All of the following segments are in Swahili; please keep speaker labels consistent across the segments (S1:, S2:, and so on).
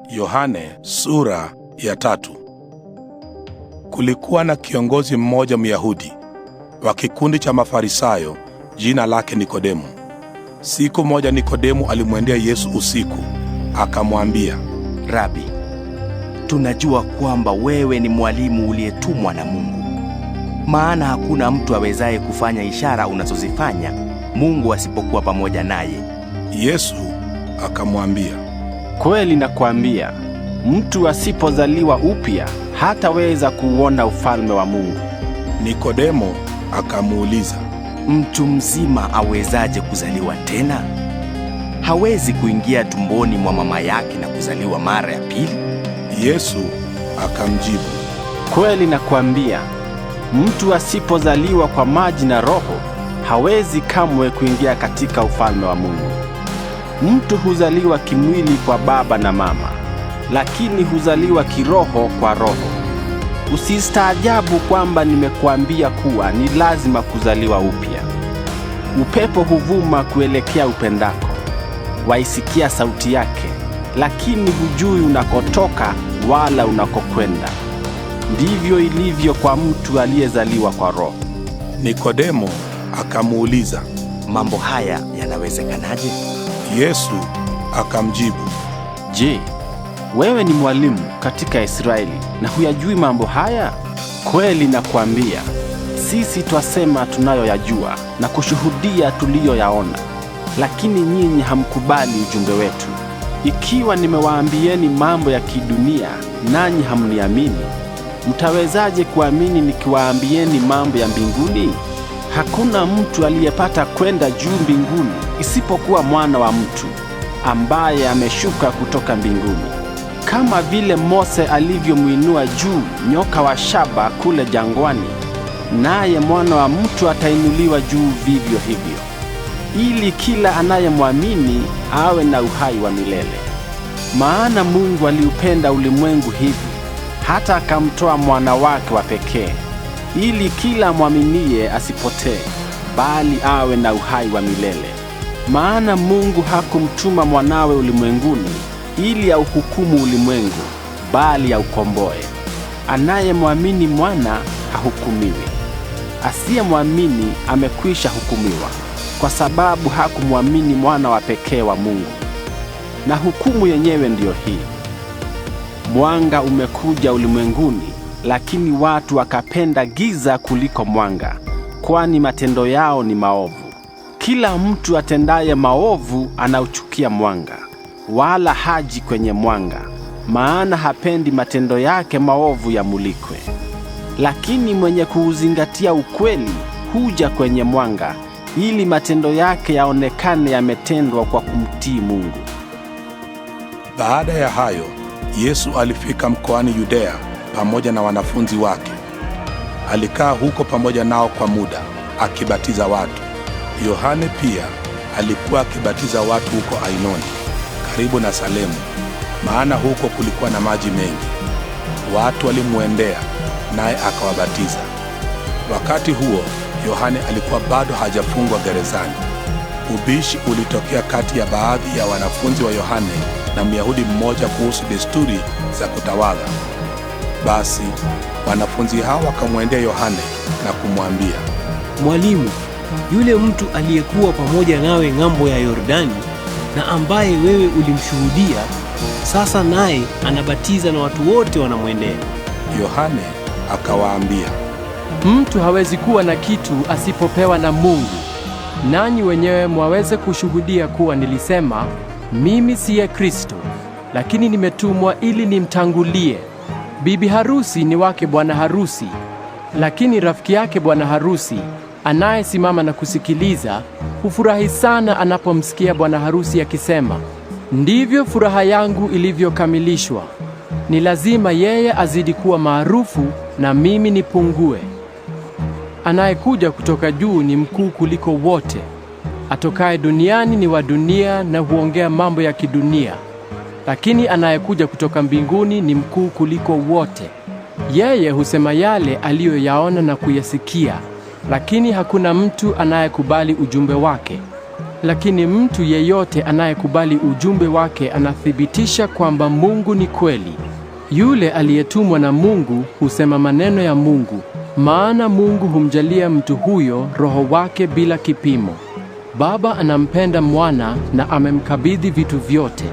S1: Yohane sura ya 3. Kulikuwa na kiongozi mmoja Myahudi wa kikundi cha Mafarisayo, jina lake Nikodemo. Siku moja Nikodemo alimwendea Yesu usiku, akamwambia,
S2: Rabi, tunajua kwamba wewe ni mwalimu uliyetumwa na Mungu. Maana hakuna mtu awezaye kufanya ishara unazozifanya Mungu asipokuwa pamoja naye.
S1: Yesu akamwambia,
S3: kweli nakuambia, mtu asipozaliwa upya hataweza kuuona ufalme wa Mungu.
S1: Nikodemo akamuuliza,
S2: mtu mzima awezaje kuzaliwa tena? Hawezi kuingia tumboni mwa mama yake na kuzaliwa mara ya pili?
S1: Yesu akamjibu,
S3: kweli nakuambia, mtu asipozaliwa kwa maji na Roho hawezi kamwe kuingia katika ufalme wa Mungu. Mtu huzaliwa kimwili kwa baba na mama, lakini huzaliwa kiroho kwa Roho. Usistaajabu kwamba nimekuambia kuwa ni lazima kuzaliwa upya. Upepo huvuma kuelekea upendako, waisikia sauti yake, lakini hujui unakotoka wala unakokwenda. Ndivyo ilivyo kwa mtu aliyezaliwa kwa Roho.
S1: Nikodemo akamuuliza,
S2: mambo haya yanawezekanaje?
S1: Yesu akamjibu,
S3: je, wewe ni mwalimu katika Israeli na huyajui mambo haya? Kweli nakuambia, sisi twasema tunayoyajua na kushuhudia tuliyoyaona, lakini nyinyi hamkubali ujumbe wetu. Ikiwa nimewaambieni mambo ya kidunia nanyi hamniamini, mtawezaje kuamini nikiwaambieni mambo ya mbinguni? Hakuna mtu aliyepata kwenda juu mbinguni isipokuwa Mwana wa Mtu, ambaye ameshuka kutoka mbinguni. Kama vile Mose alivyomuinua juu nyoka wa shaba kule jangwani, naye Mwana wa Mtu atainuliwa juu vivyo hivyo, ili kila anayemwamini awe na uhai wa milele. Maana Mungu aliupenda ulimwengu hivi, hata akamtoa mwana wake wa pekee, ili kila mwaminie asipotee, bali awe na uhai wa milele. Maana Mungu hakumtuma mwanawe ulimwenguni ili auhukumu ulimwengu, bali aukomboe. Anayemwamini mwana hahukumiwi. Asiyemwamini amekwisha hukumiwa, kwa sababu hakumwamini mwana wa pekee wa Mungu. Na hukumu yenyewe ndiyo hii: mwanga umekuja ulimwenguni, lakini watu wakapenda giza kuliko mwanga, kwani matendo yao ni maovu. Kila mtu atendaye maovu anauchukia mwanga, wala haji kwenye mwanga, maana hapendi matendo yake maovu yamulikwe. Lakini mwenye kuuzingatia ukweli huja kwenye mwanga, ili matendo yake yaonekane yametendwa kwa kumtii Mungu.
S1: Baada ya hayo, Yesu alifika mkoani Yudea pamoja na wanafunzi wake. Alikaa huko pamoja nao kwa muda, akibatiza watu. Yohane pia alikuwa akibatiza watu huko Ainoni, karibu na Salemu, maana huko kulikuwa na maji mengi. Watu walimwendea, naye akawabatiza. Wakati huo Yohane alikuwa bado hajafungwa gerezani. Ubishi ulitokea kati ya baadhi ya wanafunzi wa Yohane na Myahudi mmoja kuhusu desturi za kutawadha. Basi wanafunzi hao wakamwendea Yohane na kumwambia,
S4: Mwalimu, yule mtu aliyekuwa pamoja nawe ng'ambo ya Yordani na ambaye wewe ulimshuhudia, sasa naye anabatiza na watu wote wanamwendea.
S1: Yohane akawaambia,
S5: mtu hawezi kuwa na kitu asipopewa na Mungu. Nanyi wenyewe mwaweze kushuhudia kuwa nilisema, mimi siye Kristo, lakini nimetumwa ili nimtangulie. Bibi harusi ni wake bwana harusi, lakini rafiki yake bwana harusi anayesimama na kusikiliza hufurahi sana anapomsikia bwana harusi akisema, ndivyo furaha yangu ilivyokamilishwa. Ni lazima yeye azidi kuwa maarufu na mimi nipungue. Anayekuja kutoka juu ni mkuu kuliko wote. Atokaye duniani ni wa dunia na huongea mambo ya kidunia. Lakini anayekuja kutoka mbinguni ni mkuu kuliko wote. Yeye husema yale aliyoyaona na kuyasikia, lakini hakuna mtu anayekubali ujumbe wake. Lakini mtu yeyote anayekubali ujumbe wake anathibitisha kwamba Mungu ni kweli. Yule aliyetumwa na Mungu husema maneno ya Mungu, maana Mungu humjalia mtu huyo Roho wake bila kipimo. Baba anampenda Mwana na amemkabidhi vitu vyote.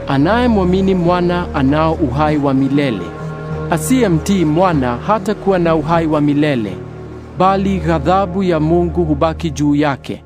S5: Anayemwamini Mwana anao uhai wa milele. Asiyemtii Mwana hatakuwa na uhai wa milele, bali ghadhabu ya Mungu hubaki juu yake.